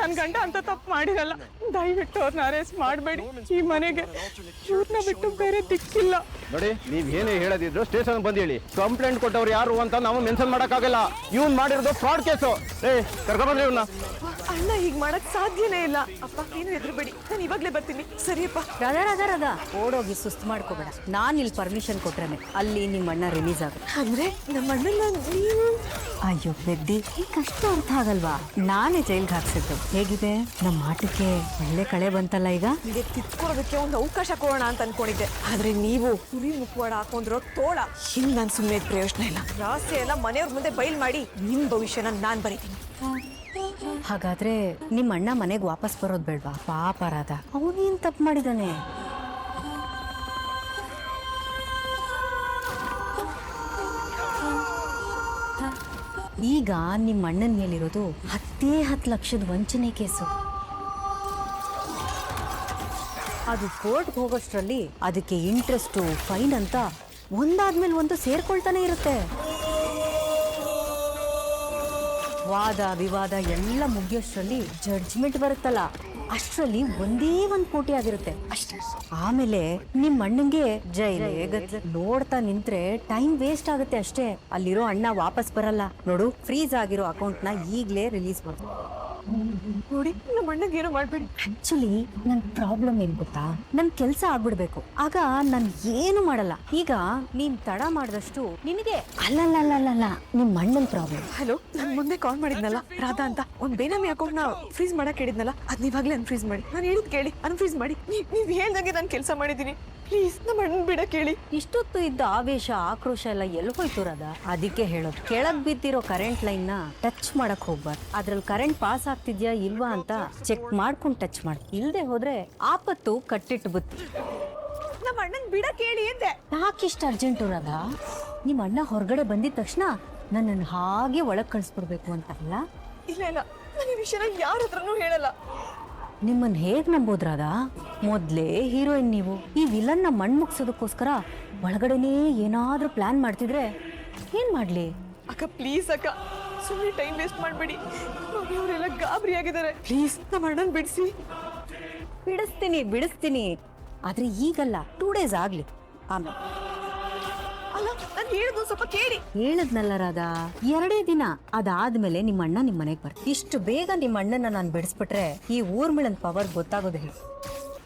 ನನ್ನ ಗಂಡ ಅಂತ ತಪ್ಪು ಮಾಡಿರಲ್ಲ. ದಯವಿಟ್ಟು ಅವ್ರನ್ನ ಅರೆಸ್ಟ್ ಮಾಡಬೇಡಿ. ಈ ಮನೆಗೆ ಇವ್ರನ್ನ ಬಿಟ್ಟು ಬೇರೆ ದಿಕ್ಕಿಲ್ಲ. ನೋಡಿ, ನೀವ್ ಏನೇ ಹೇಳದಿದ್ರು ಸ್ಟೇಷನ್ ಬಂದು ಹೇಳಿ. ಕಂಪ್ಲೇಂಟ್ ಕೊಟ್ಟವ್ರು ಯಾರು ಅಂತ ನಾವು ಮೆನ್ಷನ್ ಮಾಡಕ್ಕಾಗಲ್ಲ. ಇವ್ನ್ ಮಾಡಿರೋದು ಫ್ರಾಡ್ ಕೇಸು. ಕರ್ಕೊಂಡ್ಬಂದ್ರಿ ಇವ್ನ. ಅಣ್ಣ ಹೀಗ್ ಮಾಡಕ್ ಸಾಧ್ಯನೇ ಇಲ್ಲ. ಅಪ್ಪ ಏನು ಹೆದರ್ಬೇಡಿ, ನಾನು ಇವಾಗ್ಲೇ ಬರ್ತೀನಿ. ಸರಿಯಪ್ಪ. ರಾಧಾ ಓಡೋಗಿ ಸುಸ್ತು ಮಾಡ್ಕೋಬೇಡ. ನಾನು ಇಲ್ಲಿ ಪರ್ಮಿಷನ್ ಕೊಟ್ರೇನೆ ಅಲ್ಲಿ ನಿಮ್ಮ ಅಣ್ಣ ರಿಲೀಸ್ ಆಗುತ್ತೆ. ಅಂದ್ರೆ ನಮ್ಮ ಅಣ್ಣನ ನೀವು? ಅಯ್ಯೋ ಬೆದ್ದಿ, ಈಗ ಅಷ್ಟು ಅರ್ಥ ಆಗಲ್ವಾ? ನಾನೇ ಜೈಲ್ಗೆ ಹಾಕ್ಸಿದ್ದು. ಹೇಗಿದೆ ನಮ್ಮ ಆಟಕ್ಕೆ? ಒಳ್ಳೆ ಕಳೆ ಬಂತಲ್ಲ ಈಗ. ನಿಮಗೆ ತಿತ್ಕೊಳ್ಳೋದಕ್ಕೆ ಒಂದು ಅವಕಾಶ ಕೊಡೋಣ ಅಂತ ಅನ್ಕೊಂಡಿದ್ದೆ, ಆದ್ರೆ ನೀವು ಹುಲಿ ಮುಖವಾಡ ಹಾಕೊಂಡಿರೋ ತೋಳ. ಹಿಂಗ್ ನಾನು ಸುಮ್ಮನೆ ಪ್ರಯೋಜನ ಇಲ್ಲ. ರಹಸ್ಯ ಎಲ್ಲ ಮನೆಯವ್ರ ಮುಂದೆ ಬಯಲ್ ಮಾಡಿ ನಿಮ್ ಭವಿಷ್ಯನ ನಾನ್ ಬರೀತೀನಿ. ಹಾಗಾದ್ರೆ ನಿಮ್ಮ ಅಣ್ಣ ಮನೆಗೆ ವಾಪಸ್ ಬರೋದು ಬೇಡ್ವಾ? ಪಾಪ ರಾಧಾ, ಅವನೇನ್ ತಪ್ಪು ಮಾಡಿದಾನೆ? ಈಗ ನಿಮ್ಮ ಅಣ್ಣನ ಮೇಲಿರೋದು 10 ಲಕ್ಷದ ವಂಚನೆ ಕೇಸು. ಅದು ಕೋರ್ಟ್ಗೆ ಹೋಗೋಷ್ಟರಲ್ಲಿ ಅದಕ್ಕೆ ಇಂಟ್ರೆಸ್ಟು, ಫೈನ್ ಅಂತ ಒಂದಾದ್ಮೇಲೆ ಒಂದು ಸೇರ್ಕೊಳ್ತಾನೆ ಇರುತ್ತೆ. ವಾದ ವಿವಾದ ಎಲ್ಲ ಮುಗಿಯೋಷ್ಟರಲ್ಲಿ ಜಡ್ಜ್ಮೆಂಟ್ ಬರುತ್ತಲ್ಲ, ಅಷ್ಟರಲ್ಲಿ ಒಂದೇ ಒಂದು ಕೋಟಿ ಆಗಿರುತ್ತೆ ಅಷ್ಟೇ. ಆಮೇಲೆ ನಿಮ್ಮ ಅಣ್ಣಂಗೆ ಜೈಲೇ ಗತಿ. ನೋಡ್ತಾ ನಿಂತ್ರೆ ಟೈಮ್ ವೇಸ್ಟ್ ಆಗುತ್ತೆ ಅಷ್ಟೇ. ಅಲ್ಲಿರೋ ಅಣ್ಣ ವಾಪಸ್ ಬರಲ್ಲ. ನೋಡು, ಫ್ರೀಸ್ ಆಗಿರೋ ಅಕೌಂಟ್ನ ಈಗಲೇ ರಿಲೀಸ್ ಮಾಡ್ತಾರೆ. ನೋಡಿ, ನಮ್ಮ ಅಣ್ಣಗೆ ಏನು ಮಾಡ್ಬೇಡಿ. ಆಕ್ಚುಲಿ ನನ್ ಪ್ರಾಬ್ಲಮ್ ಏನ್ ಗೊತ್ತಾ? ನನ್ ಕೆಲ್ಸ ಆಗ್ಬಿಡ್ಬೇಕು, ಆಗ ನಾನು ಏನು ಮಾಡಲ್ಲ. ಈಗ ನೀನ್ ತಡ ಮಾಡಿದಷ್ಟು ನಿನಗೆ ಅಲ್ಲಲ್ಲ ನಿಮ್ ಅಣ್ಣನ್ ಪ್ರಾಬ್ಲಮ್. ಹಲೋ, ನಾನು ಮುಂದೆ ಕಾಲ್ ಮಾಡಿದ್ನಲ್ಲ ರಾಧಾ ಅಂತ, ಒಂದ್ ಬೇನಾಮಿ ಅಕೌಂಟ್ ನ ಫ್ರೀಸ್ ಮಾಡಕ್ ಹೇಳಿದ್ನಲ್ಲ, ಅದ್ ನೀವಾಗ್ಲೇ ಅನ್ಫ್ರೀಸ್ ಮಾಡಿ. ನಾನು ಹೇಳಿದ್ ಕೇಳಿ, ಅನ್ಫ್ರೀಸ್ ಮಾಡಿ. ನೀವ್ ಹೇಳ್ದಂಗೆ ನಾನು ಕೆಲಸ ಮಾಡಿದೀನಿ. ಪ್ಲೀಸ್ ನಮ್ಮ ಅಣ್ಣನ್ ಬಿಡಕ್ ಹೇಳಿ. ಇಷ್ಟೊತ್ತು ಇದ್ದ ಆವೇಶ, ಆಕ್ರೋಶ ಎಲ್ಲ ಎಲ್ಲಿ ಹೋಯ್ತು ರಾಧಾ? ಅದಕ್ಕೆ ಹೇಳೋದು, ಕೆಳಗ್ ಬಿದ್ದಿರೋ ಕರೆಂಟ್ ಲೈನ್ ನ ಟಚ್ ಮಾಡಕ್ ಹೋಗ್ಬಾರ್ದು. ಅದ್ರಲ್ಲಿ ಕರೆಂಟ್ ಪಾಸ್ ಆಗ್ತಿದ್ಯಾ ಇಲ್ವಾ ಅಂತ ಚೆಕ್ ಮಾಡ್ಕೊಂಡು ಟಚ್ ಮಾಡಿ. ಇಲ್ದೆ ಹೋದ್ರೆ ಆಪತ್ತು ಕಟ್ಟಿಟ್ಟು ಬುತ್ತಿ. ನಮ್ಮ ಅಣ್ಣನ್ ಬಿಡಕ್ ಹೇಳಿ ಎಂದೆ. ಯಾಕಿಷ್ಟು ಅರ್ಜೆಂಟು ರಾಧಾ? ನಿಮ್ಮ ಅಣ್ಣ ಹೊರಗಡೆ ಬಂದಿದ ತಕ್ಷಣ ನನ್ನನ್ನು ಹಾಗೆ ಒಳಗ್ ಕಳಿಸ್ಬಿಡ್ಬೇಕು ಅಂತ ಅಲ್ಲ? ಇಲ್ಲ, ನಾನು ಈ ವಿಷಯನ ಯಾರ ಹತ್ರನೂ ಹೇಳಲ್ಲ. ನಿಮ್ಮನ್ ಹೇಗ್ ನಂಬೋದ್ರಾದ? ಮೊದ್ಲೇ ಹೀರೋಯಿನ್ ನೀವು. ಈ ವಿಲನ್ ನ ಮಣ್ ಮುಗ್ಸೋದಕ್ಕೋಸ್ಕರ ಒಳಗಡೆನೇ ಏನಾದ್ರೂ ಪ್ಲಾನ್ ಮಾಡ್ತಿದ್ರೆ ಏನ್ ಮಾಡ್ಲಿ? ಅಕ್ಕ ಪ್ಲೀಸ್ ಅಕ್ಕ, ಸುಮ್ಮನೆ ಟೈಮ್ ವೇಸ್ಟ್ ಮಾಡಬೇಡಿ. ಅವರೆಲ್ಲ ಗಾಬರಿ ಆಗಿದ್ದಾರೆ. ಪ್ಲೀಸ್ ನಮ್ಮ ಅಣ್ಣನ್ ಬಿಡಿಸಿ. ಬಿಡಿಸ್ತೀನಿ, ಆದ್ರೆ ಈಗಲ್ಲ, 2 days ಆಗ್ಲಿ. ಆಮೇಲೆ ಅಲ್ಲ, ನಾನು ಹೇಳುದು ಸ್ವಲ್ಪ ಕೇಳಿ. ಹೇಳದ್ನಲ್ಲ ರಾಧಾ, 2 ದಿನ ಅದಾದ್ಮೇಲೆ ನಿಮ್ಮ ಅಣ್ಣ ನಿಮ್ ಮನೆಗ್ ಬರ್ತಾರೆ. ಇಷ್ಟು ಬೇಗ ನಿಮ್ಮ ಅಣ್ಣನ ನಾನು ಬಿಡಿಸ್ಬಿಟ್ರೆ ಈ ಊರ್ಮಿಳನ್ ಪವರ್ ಗೊತ್ತಾಗೋದು ಹೇಳಿ.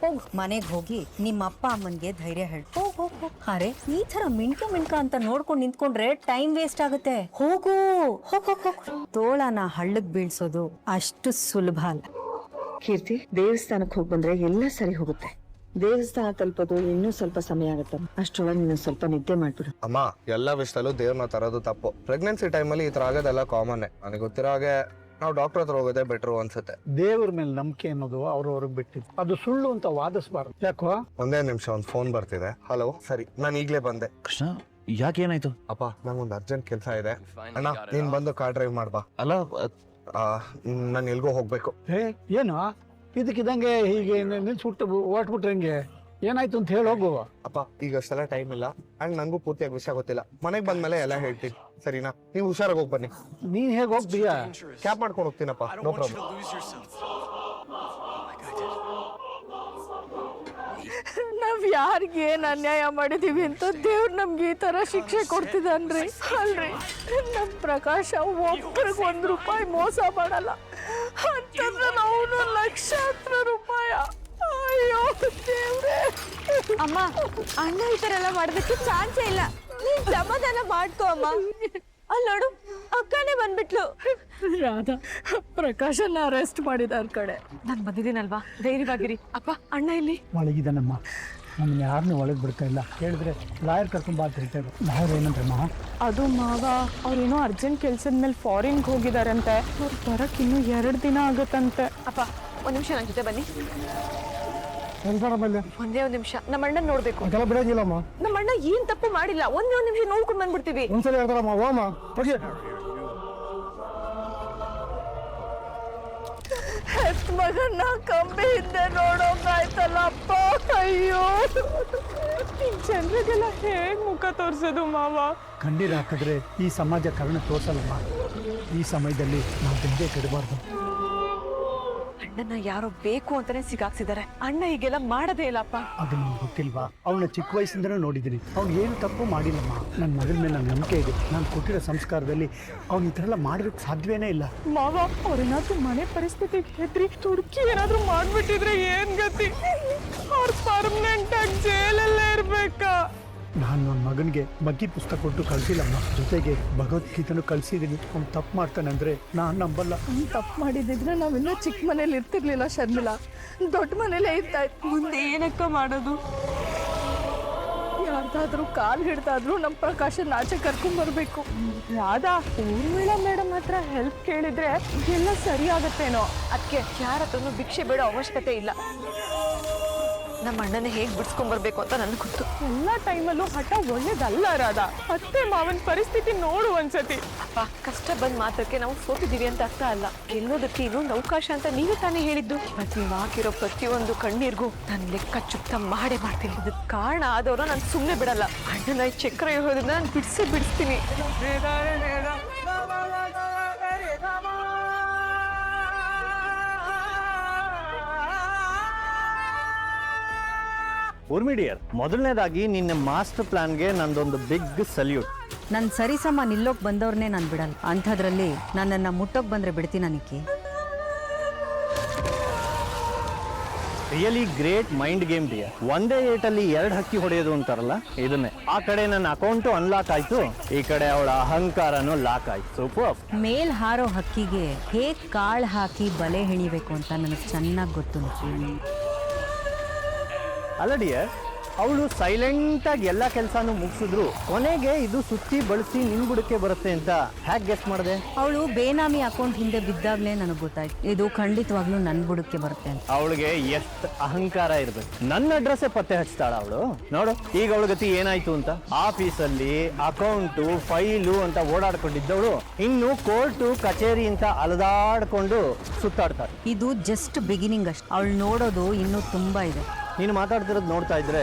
ಹೋಗ್ ಮನೆಗ್ ಹೋಗಿ ನಿಮ್ಮ ಅಪ್ಪ ಅಮ್ಮನ್ಗೆ ಧೈರ್ಯ ಹೇಳಿ. ಹೋಗ್. ಅರೆ, ಈ ತರ ಮಿಣ್ಕ ಅಂತ ನೋಡ್ಕೊಂಡು ನಿಂತ್ಕೊಂಡ್ರೆ ಟೈಮ್ ವೇಸ್ಟ್ ಆಗುತ್ತೆ. ಹೋಗು. ತೋಳನ ಹಳ್ಳಕ್ ಬೀಳ್ಸೋದು ಅಷ್ಟು ಸುಲಭ ಅಲ್ಲ. ಕೀರ್ತಿ, ದೇವಸ್ಥಾನಕ್ಕೆ ಹೋಗಿ ಬಂದ್ರೆ ಎಲ್ಲ ಸರಿ ಹೋಗುತ್ತೆ. ದೇವಸ್ಥಾನ ತಲುಪೋದು ಇನ್ನೂ ಸ್ವಲ್ಪ ಸಮಯ ಆಗುತ್ತೆ. ಅಷ್ಟರೊಳಗೆ ನೀನು ಸ್ವಲ್ಪ ನಿದ್ದೆ ಮಾಡ್ಬಿಡು. ಅಮ್ಮ, ಎಲ್ಲ ವಿಷಯದಲ್ಲೂ ದೇವ್ರನ್ನ ತರೋದು ತಪ್ಪು. ಪ್ರೆಗ್ನೆನ್ಸಿ ಟೈಮಲ್ಲಿ ಈ ತರ ಆಗೋದೆಲ್ಲ ಕಾಮನ್. ನನಗೆ ಗೊತ್ತಿರೋ ಹಾಗೆ ನಾವು ಡಾಕ್ಟರ್ ಹತ್ರ ಹೋಗೋದೇ ಬೆಟರ್ ಅನ್ಸುತ್ತೆ. ದೇವ್ರ ಮೇಲೆ ನಂಬಿಕೆ ಅನ್ನೋದು ಅವ್ರವ್ರಿಗೆ ಬಿಟ್ಟಿದ್ದು, ಅದು ಸುಳ್ಳು ಅಂತ ವಾದಿಸಬಾರ್ದು. ಯಾಕೋ? ಒಂದೇ ನಿಮಿಷ, ಒಂದು ಫೋನ್ ಬರ್ತಿದೆ. ಹಲೋ, ಸರಿ, ನಾನು ಈಗ್ಲೇ ಬಂದೆ. ಕೃಷ್ಣ, ಯಾಕೇನಾಯ್ತು? ಅಪ್ಪ, ನಂಗೊಂದು ಅರ್ಜೆಂಟ್ ಕೆಲಸ ಇದೆ. ಅಣ್ಣ, ನೀನ್ ಬಂದು ಕಾರ್ ಡ್ರೈವ್ ಮಾಡ್ಬಾ. ಅಲ್ಲ, ನಾನು ಎಲ್ಗೋ ಹೋಗ್ಬೇಕು. ಏನು ಇದಕ್ಕಿದಂಗೆ ಹೀಗೆ ನಿಲ್ಸ್ಬಿಟ್ಟು ಓಟ್ಬಿಟ್ರೆ ಹೆಂಗೆ? ಏನಾಯ್ತು ಅಂತ ಹೇಳಿ ಹೋಗು. ಅಪ್ಪ, ಈಗ ಅಷ್ಟೆಲ್ಲ ಟೈಮ್ ಇಲ್ಲ, ಅಂಡ್ ನಂಗೂ ಪೂರ್ತಿಯಾಗಿ ವಿಷಯ ಗೊತ್ತಿಲ್ಲ. ಮನೆಗೆ ಬಂದ್ಮೇಲೆ ಎಲ್ಲ ಹೇಳ್ತೀನಿ, ಸರಿನಾ? ನೀವು ಹುಷಾರಾಗಿ ಹೋಗಿ ಬನ್ನಿ. ನೀನ್ ಹೇಗೆ ಹೋಗ್ತೀಯಾ? ಕ್ಯಾಬ್ ಮಾಡ್ಕೊಂಡು ಹೋಗ್ತೀನಪ್ಪ, ನೋ ಪ್ರಾಬ್ಲಮ್. ನಾವ್ ಯಾರಿಗೆ ಏನ್ ಅನ್ಯಾಯ ಮಾಡಿದೀವಿ ಅಂತ ದೇವ್ರು ನಮ್ಗೆ ಈ ತರ ಶಿಕ್ಷೆ ಕೊಡ್ತಿದ್ದಾನ್ರಿ. ಅಲ್ರಿ, ನಮ್ ಪ್ರಕಾಶ ಒಬ್ಬರಿಗೆ ₹1 ಮೋಸ ಮಾಡಲ್ಲ ಅಂತಂದ್ರೆ ನಾವು ಲಕ್ಷಾಂತರ ರೂಪಾಯಿ. ಅಯ್ಯೋ ದೇವ್ರೆ. ಅಮ್ಮ, ಅಣ್ಣ ಈ ತರ ಎಲ್ಲ ಮಾಡೋದಕ್ಕೆ ಚಾನ್ಸೇ ಇಲ್ಲ. ನೀನ್ ಸಮಾಧಾನ ಮಾಡ್ಕೋ ಅಮ್ಮ. ಅಲ್ಲಿ ನೋಡು, ಅಕ್ಕನೇ ಬಂದ್ಬಿಟ್ಲು. ರಾಧಾ, ಪ್ರಕಾಶನ್ನ ಅರೆಸ್ಟ್ ಮಾಡಿದಾರ ಕಡೆ. ನಾನ್ ಬಂದಿದ್ದೀನಲ್ವಾ, ಧೈರ್ಯವಾಗಿರಿ. ಅಪ್ಪ, ಅಣ್ಣ ಇಲ್ಲಿ ಒಳಗಿದ್ದಾನಮ್ಮ. ನಮ್ಮನ್ನ ಯಾರನ್ನೂ ಒಳಗೆ ಬಿಡ್ತಾ ಇಲ್ಲ. ಹೇಳಿದ್ರೆ ಲಾಯರ್ ಕರ್ಕೊಂಡ್ ಅಂತ ಹೇಳ್ತಾರೆ. ಲಾಯರ್ ಏನಂದ್ರೆ ಮಾ, ಅದು ಮಾವ, ಅವ್ರೇನೋ ಅರ್ಜೆಂಟ್ ಕೆಲ್ಸದ ಮೇಲೆ ಫಾರಿನ್ಗೆ ಹೋಗಿದಾರಂತೆ. ಅವ್ರು ಬರಕ್ ಇನ್ನೂ 2 ದಿನ ಆಗುತ್ತಂತೆ. ಅಪ್ಪ, 1 ನಿಮಿಷ ನನ್ನ ಜೊತೆ ಬನ್ನಿ. ಒಂದೇ 1 ನಿಮಿಷ, ನಮ್ಮ ಅಣ್ಣನ್ ನೋಡ್ಬೇಕು. ಬಿಡಂಗಿಲ್ಲಮ್ಮ. ನಮ್ಮ ಅಣ್ಣ ಏನ್ ತಪ್ಪು ಮಾಡಿಲ್ಲ. ಒಂದೇ 1 ನಿಮಿಷ ನೋಡ್ಕೊಂಡು ಬಂದ್ಬಿಡ್ತೀವಿ. ಒಂದ್ಸಲ ಹೇಳ್ತಾರಮ್ಮ, ಓಮ ಹೋಗಿ. ಮಗನ್ನ ಕಂಬಿ ಹಿಂದೆ ನೋಡೋಕಾಯ್ತಲ್ಲ ಅಪ್ಪ. ಅಯ್ಯೋ, ಜನರಿಗೆಲ್ಲ ಹೇಗ್ ಮುಖ ತೋರ್ಸೋದು ಮಾವ? ಕಣ್ಣೀರು ಹಾಕಿದ್ರೆ ಈ ಸಮಾಜ ಕರುಣೆ ತೋರ್ಸಲ್ಲಮ್ಮ. ಈ ಸಮಯದಲ್ಲಿ ನಾವು ಬೆಂದೆ ಕೆಡಬಾರ್ದು. ಅಣ್ಣನ ಯಾರೋ ಬೇಕು ಅಂತಾನೆ ಸಿಗಾಕ್ಸಿದ್ದಾರೆ. ಅಣ್ಣ ಹೀಗೆಲ್ಲ ಮಾಡದೇ ಇಲ್ಲಪ್ಪ. ಅದು ನಿಮ್ಗೆ ಗೊತ್ತಿಲ್ವಾ? ಅವನ ಚಿಕ್ಕ ವಯಸ್ಸಿಂದನೂ ನೋಡಿದ್ದೀನಿ. ಅವ್ನು ಏನು ತಪ್ಪು ಮಾಡಿಲ್ಲಮ್ಮ. ನನ್ನ ಮಗನ ಮೇಲೆ ನನ್ನ ನಂಬಿಕೆ ಇದೆ. ನಾನು ಕೊಟ್ಟಿರೋ ಸಂಸ್ಕಾರದಲ್ಲಿ ಅವ್ನು ಈ ಥರ ಎಲ್ಲ ಮಾಡಿರೋಕ್ಕೆ ಸಾಧ್ಯನೇ ಇಲ್ಲ. ಮಾವ ಅವ್ರೇನಾದ್ರೂ ಮನೆ ಪರಿಸ್ಥಿತಿ ಹೆದ್ರಿ ತುಡುಕಿ ಏನಾದ್ರೂ ಮಾಡ್ಬಿಟ್ಟಿದ್ರೆ ಏನ್ ಗತಿ? ಅವ್ರು ಪರ್ಮನೆಂಟ್ ಆಗಿ ಜೈಲಲ್ಲೇ ಇರ್ಬೇಕಾ? ನಾನು ನನ್ನ ಮಗನಿಗೆ ಬಗ್ಗೆ ಪುಸ್ತಕ ಕೊಟ್ಟು ಕಳಿಸಿಲ್ಲಮ್ಮ. ಜೊತೆಗೆ ಭಗವದ್ಗೀತೆನೂ ಕಳಿಸಿದ್ದೀನಿ. ಅವ್ನು ತಪ್ಪು ಮಾಡ್ತಾನೆ ಅಂದರೆ ನಾನು ನಂಬಲ್ಲ. ತಪ್ಪು ಮಾಡಿದ್ರೆ ನಾವಿನ್ನೂ ಚಿಕ್ಕ ಮನೇಲಿ ಇರ್ತಿರ್ಲಿಲ್ಲ ಶರ್ಮಿಳಾ, ದೊಡ್ಡ ಮನೇಲೇ ಇರ್ತಾಯಿತ್ತು. ಮುಂದೆ ಏನಕ್ಕ ಮಾಡೋದು? ಯಾರ್ದಾದ್ರೂ ಕಾಲ್ ಹಿಡ್ದಾದ್ರೂ ನಮ್ಮ ಪ್ರಕಾಶನ್ ಆಚೆ ಕರ್ಕೊಂಡ್ಬರ್ಬೇಕು. ರಾಧಾ, ಊರ್ಮಿಳಾ ಮೇಡಮ್ ಹತ್ರ ಹೆಲ್ಪ್ ಕೇಳಿದ್ರೆ ಎಲ್ಲ ಸರಿ ಆಗತ್ತೇನೋ. ಅದಕ್ಕೆ ಯಾರ ಹತ್ರನೂ ಭಿಕ್ಷೆ ಬೇಡೋ ಅವಶ್ಯಕತೆ ಇಲ್ಲ. ನಮ್ಮ ಅಣ್ಣನ ಹೇಗ್ ಬಿಡ್ಸ್ಕೊಂಡ್ಬರ್ಬೇಕು ಅಂತ ನನ್ಗೆ ಗೊತ್ತು. ಎಲ್ಲ ಟೈಮಲ್ಲೂ ಹಠ ಒಳ್ಳೇದಲ್ಲ ರಾಧಾ. ಅತ್ತೆ ಮಾವನ ಪರಿಸ್ಥಿತಿ ನೋಡು ಒಂದ್ಸತಿ. ಅಪ್ಪ, ಕಷ್ಟ ಬಂದ್ ಮಾತ್ರಕ್ಕೆ ನಾವು ಸೋತಿದೀವಿ ಅಂತ ಅರ್ಥ ಅಲ್ಲ. ಗೆಲ್ಲೋದಕ್ಕೆ ಇನ್ನೊಂದು ಅವಕಾಶ ಅಂತ ನೀವೇ ತಾನೇ ಹೇಳಿದ್ದು. ಇವತ್ತು ನೀವು ಹಾಕಿರೋ ಪ್ರತಿಯೊಂದು ಕಣ್ಣೀರ್ಗೂ ನಾನು ಲೆಕ್ಕ ಚುಕ್ತ ಮಾಡೇ ಮಾಡ್ತೀನಿ. ಇದಕ್ಕೆ ಕಾರಣ ಆದವ್ರ ನಾನು ಸುಮ್ಮನೆ ಬಿಡಲ್ಲ. ಅಣ್ಣನ ಚಕ್ರ ಇರೋದ್ರಿಂದ ನಾನು ಬಿಡಿಸ್ತೀನಿ. ಊರ್ಮಿಡಿಯರ್, ಮೊದಲನೇದಾಗಿ ನಿನ್ನ ಮಾಸ್ಟರ್ ಪ್ಲಾನ್ಗೆ ನಂದೊಂದು ಬಿಗ್ ಸಲ್ಯೂಟ್. ನನ್ನ ಸರಿಸಮ ನಿಲ್ಲೋಕ್ ಬಂದವ್ರನ್ನೇ ನಾನು ಬಿಡಲ್ಲ. ಅಂಥದ್ರಲ್ಲಿ ನನ್ನನ್ನು ಮುಟ್ಟೋಕ್ ಬಂದ್ರೆ ಬಿಡ್ತೀನ ನಿಕ್ಕಿ? Really great mind game dear. ಒಂದೇ ಏಟಲ್ಲಿ 2 ಹಕ್ಕಿ ಹೊಡೆಯೋದು ಅಂತಾರಲ್ಲ, ಇದನ್ನೇ. ಆ ಕಡೆ ನನ್ನ ಅಕೌಂಟು ಅನ್ಲಾಕ್ ಆಯ್ತು, ಈ ಕಡೆ ಅವಳ ಅಹಂಕಾರನೂ ಲಾಕ್ ಆಯ್ತು. ಸೂಪರ್. ಮೇಲ್ ಹಾರೋ ಹಕ್ಕಿಗೆ ಹೇಗ್ ಕಾಳು ಹಾಕಿ ಬಲೆ ಹೆಣಿಬೇಕು ಅಂತ ನನಗೆ ಚೆನ್ನಾಗಿ ಗೊತ್ತು. ಅಲ್ಲ ಡಿಯರ್, ಅವಳು ಸೈಲೆಂಟಾಗಿ ಎಲ್ಲ ಕೆಲಸನೂ ಮುಗಿಸಿದ್ರು ಕೊನೆಗೆ ಇದು ಸುತ್ತಿ ಬಳಸಿ ನಿನ್ ಬುಡಕ್ಕೆ ಬರುತ್ತೆ ಅಂತ ಹ್ಯಾಕ್ ಗೆಸ್ ಮಾಡಿದೆ? ಅವಳು ಬೇನಾಮಿ ಅಕೌಂಟ್ ಹಿಂದೆ ಬಿದ್ದಾಗ್ಲೇ ನನಗೆ ಗೊತ್ತಾಯ್ತು ಇದು ಖಂಡಿತವಾಗ್ಲೂ ನನ್ನ ಬುಡಕ್ಕೆ ಬರುತ್ತೆ ಅಂತ. ಅವಳಿಗೆ ಎಷ್ಟು ಅಹಂಕಾರ ಇರ್ಬೇಕು. ನನ್ನ ಅಡ್ರೆಸ್ಸೇ ಪತ್ತೆ ಹಚ್ತಾಳ ಅವಳು. ನೋಡು ಈಗ ಅವಳ ಗತಿ ಏನಾಯ್ತು ಅಂತ. ಆಫೀಸಲ್ಲಿ ಅಕೌಂಟು ಫೈಲು ಅಂತ ಓಡಾಡ್ಕೊಂಡಿದ್ದವಳು ಇನ್ನು ಕೋರ್ಟು ಕಚೇರಿ ಅಂತ ಅಲದಾಡ್ಕೊಂಡು ಸುತ್ತಾಡ್ತಾಳೆ. ಇದು ಜಸ್ಟ್ ಬಿಗಿನಿಂಗ್ ಅಷ್ಟೆ. ಅವಳು ನೋಡೋದು ಇನ್ನೂ ತುಂಬಾ ಇದೆ. ನೀನು ಮಾತಾಡ್ತಿರೋದು ನೋಡ್ತಾ ಇದ್ರೆ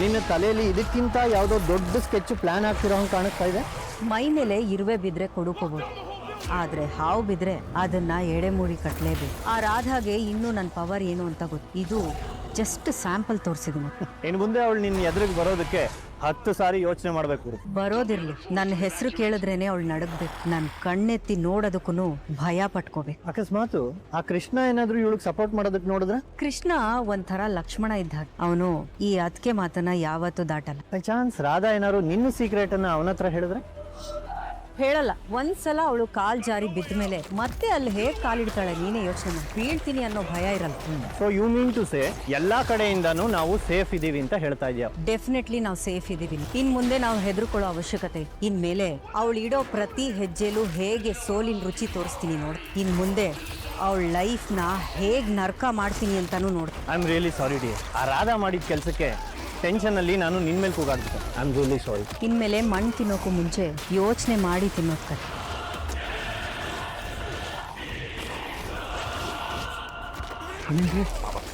ನಿನ್ನ ತಲೆಯಲ್ಲಿ ಇದಕ್ಕಿಂತ ಯಾವುದೋ ದೊಡ್ಡ ಸ್ಕೆಚ್ ಪ್ಲಾನ್ ಆಗ್ತಿರೋ ಹಂಗೆ ಕಾಣಿಸ್ತಾ ಇದೆ. ಮೈ ಮೇಲೆ ಇರುವೆ ಬಿದ್ರೆ ಕೊಡುಕೋಬಹುದು, ಆದ್ರೆ ಹಾವು ಬಿದ್ರೆ ಅದನ್ನ ಎಡೆಮೂಡಿ ಕಟ್ಲೇಬೇಕು. ಆ ರಾಧಾಗೆ ಇನ್ನೂ ನನ್ನ ಪವರ್ ಏನು ಅಂತ ಗೊತ್ತು. ಇದು ಜಸ್ಟ್ ಸ್ಯಾಂಪಲ್ ತೋರಿಸಿದ್ನು. ಇನ್ನು ಮುಂದೆ ಅವಳು ನಿನ್ನ ಎದುರಿಗೆ ಬರೋದಕ್ಕೆ 10 ಸಾರಿ ಯೋಚನೆ ಮಾಡಬೇಕು. ಬರೋದಿರ್ಲಿ, ನನ್ನ ಹೆಸರು ಕೇಳಿದ್ರೇನೆ ಅವಳು ನಡಗ್ಬೇಕು. ನನ್ನ ಕಣ್ಣೆತ್ತಿ ನೋಡೋದಕ್ಕೂ ಭಯ ಪಟ್ಕೋಬೇಕು. ಅಕಸ್ಮಾತ್ ಆ ಕೃಷ್ಣ ಏನಾದ್ರೂ ಇವಳಿಗೆ ಸಪೋರ್ಟ್ ಮಾಡೋದಕ್ಕೆ ನೋಡಿದ್ರೆ? ಕೃಷ್ಣ ಒಂಥರ ಲಕ್ಷ್ಮಣ ಇದ್ದ ಹಾಗೆ. ಅವನು ಈ ಅದಕ್ಕೆ ಮಾತನ್ನ ಯಾವತ್ತೂ ದಾಟಲ್ಲ. ಬೈ ಚಾನ್ಸ್ ರಾಧಾ ಏನಾದ್ರು ನಿನ್ನ ಸೀಕ್ರೆಟ್ ಅನ್ನ ಅವನ ಹತ್ರ ಹೇಳಿದ್ರೆ? ಹೇಳಲ್ಲ. ಒಂದ್ಸಲ ಅವಳು ಕಾಲ್ ಜಾರಿ ಬಿದ್ದ ಮೇಲೆ ಮತ್ತೆ ಅಲ್ಲಿ ಹೇಗ್ ಕಾಲಿಡ್ತಾಳೆ ನೀನೇ ಯೋಚನೆ ಮಾಡಿ. ಬೀಳ್ತೀನಿ ಅನ್ನೋ ಭಯ ಇರಲ್ಲ. So you mean to say ಎಲ್ಲಾ ಕಡೆಯಿಂದಾನು ನಾವು ಸೇಫ್ ಇದೀವಿ ಅಂತ ಹೇಳ್ತಾ ಇದೀಯ? ಡೆಫಿನೆಟ್ಲಿ ನಾವು ಸೇಫ್ ಇದೀವಿ. ಇನ್ ಮುಂದೆ ನಾವು ಹೆದರ್ಕೊಳ್ಳೋ ಅವಶ್ಯಕತೆ. ಇನ್ಮೇಲೆ ಅವಳು ಇಡೋ ಪ್ರತಿ ಹೆಜ್ಜೆಲೂ ಹೇಗೆ ಸೋಲಿನ ರುಚಿ ತೋರಿಸ್ತೀನಿ ನೋಡು. ಇನ್ ಮುಂದೆ ಅವಳ ಲೈಫ್ನ ಹೇಗ್ ನರ್ಕ ಮಾಡ್ತೀನಿ ಅಂತಾನು ನೋಡು. I am really sorry dear. ಆ ರಾಧಾ ಮಾಡಿದ ಕೆಲಸಕ್ಕೆ ಟೆನ್ಷನ್ ಅಲ್ಲಿ ನಾನು ನಿನ್ ಮೇಲೆ ಕೂಗಾಡ್ಬಿಟ್ಟೆ. I am really sorry. ಇನ್ಮೇಲೆ ಮಣ್ಣು ತಿನ್ನೋಕ್ಕೂ ಮುಂಚೆ ಯೋಚನೆ ಮಾಡಿ ತಿನ್ನೋದ್ ಕತೆ.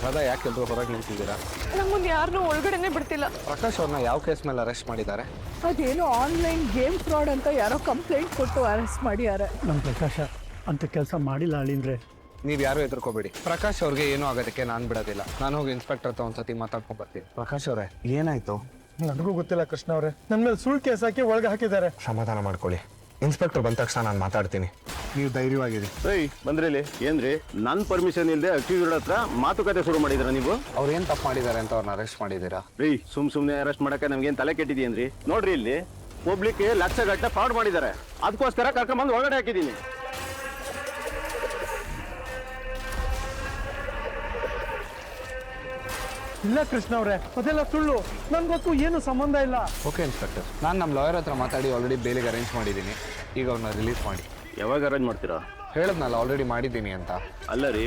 ರಾಧಾ, ಯಾಕೆ ಎಲ್ರು ಹೊರಗೆ ನಿಂತಿದ್ದೀರಾ? ನಮ್ಮನ್ನ ಯಾರನ್ನೂ ಒಳಗಡೆನೆ ಬಿಡ್ತಿಲ್ಲ. ಪ್ರಕಾಶ್ ಅವ್ರನ್ನ ಯಾವ ಕೇಸ್ ಮೇಲೆ ಅರೆಸ್ಟ್ ಮಾಡಿದ್ದಾರೆ? ಅದೇನೋ ಆನ್ಲೈನ್ ಗೇಮ್ ಫ್ರಾಡ್ ಅಂತ ಯಾರೋ ಕಂಪ್ಲೇಂಟ್ ಕೊಟ್ಟು ಅರೆಸ್ಟ್ ಮಾಡಿದ್ದಾರೆ. ನಮ್ಮ ಪ್ರಕಾಶ ಅಂತ ಕೆಲಸ ಮಾಡಿಲ್ಲ ಅಳಿಂದ್ರೆ. ನೀವು ಯಾರು ಹೆದರ್ಕೋಬೇಡಿ. ಪ್ರಕಾಶ್ ಅವ್ರಿಗೆ ಏನೂ ಆಗೋದಕ್ಕೆ ನಾನು ಬಿಡೋದಿಲ್ಲ. ನಾನು ಹೋಗಿ ಇನ್ಸ್ಪೆಕ್ಟರ್ ಹತ್ರ ಒಂದ್ಸತಿ ಮಾತಾಡ್ಕೊಂಡು ಬರ್ತೀನಿ. ಪ್ರಕಾಶ್ ಅವರೇ, ಏನಾಯ್ತು? ನನಗೂ ಗೊತ್ತಿಲ್ಲ ಕೃಷ್ಣ ಅವರೇ. ನನ್ನ ಮೇಲೆ ಸುಳ್ಳು ಕೇಸ್ ಹಾಕಿ ಒಳಗೆ ಹಾಕಿದ್ದಾರೆ. ಸಮಾಧಾನ ಮಾಡ್ಕೊಳ್ಳಿ. ಇನ್ಸ್ಪೆಕ್ಟರ್ ಬಂದ ತಕ್ಷಣ ನಾನು ಮಾತಾಡ್ತೀನಿ. ನೀವು ಧೈರ್ಯವಾಗಿರಿ. ಏಯ್ ಬಂದ್ರೇಲಿ ಏನ್ರಿ? ನನ್ನ ಪರ್ಮಿಷನ್ ಇಲ್ಲದೆ ಅಕ್ಯೂಸ್ಡ್ ಹತ್ರ ಮಾತುಕತೆ ಶುರು ಮಾಡಿದ್ರ ನೀವು? ಅವ್ರು ಏನ್ ತಪ್ಪು ಮಾಡಿದ್ದಾರೆ ಅಂತ ಅವ್ರನ್ನ ಅರೆಸ್ಟ್ ಮಾಡಿದ್ದೀರಾ? ರೀ ಸುಮ್ನೆ ಅರೆಸ್ಟ್ ಮಾಡಕ್ಕೆ ನಮ್ಗೇನ್ ತಲೆ ಕೆಟ್ಟಿದೀಯನ್ರಿ? ನೋಡ್ರಿ ಇಲ್ಲಿ ಪಬ್ಲಿಕ್ ಲಕ್ಷಗಟ್ಟಲೆ ಫ್ರಾಡ್ ಮಾಡಿದ್ದಾರೆ, ಅದಕ್ಕೋಸ್ಕರ ಕರ್ಕೊಂಡ್ಬಂದು ಒಳಗಡೆ ಹಾಕಿದ್ದೀನಿ. ಇಲ್ಲ ಕೃಷ್ಣ ಅವರೇ, ಅದೆಲ್ಲ ಸುಳ್ಳು. ನನ್ಗೊತ್ತು ಏನು ಸಂಬಂಧ ಇಲ್ಲ. ಓಕೆ ಇನ್ಸ್ಪೆಕ್ಟರ್, ನಾನು ನಮ್ಮ ಲಾಯರ್ ಹತ್ರ ಮಾತಾಡಿ ಆಲ್ರೆಡಿ ಬೇಲಿಗೆ ಅರೇಂಜ್ ಮಾಡಿದ್ದೀನಿ. ಈಗ ಅವ್ರನ್ನ ರಿಲೀಸ್ ಮಾಡಿ. ಯಾವಾಗ ಅರೇಂಜ್ ಮಾಡ್ತೀರಾ? ಹೇಳಿದ್ನಲ್ಲ ಆಲ್ರೆಡಿ ಮಾಡಿದ್ದೀನಿ ಅಂತ. ಅಲ್ಲ ರೀ,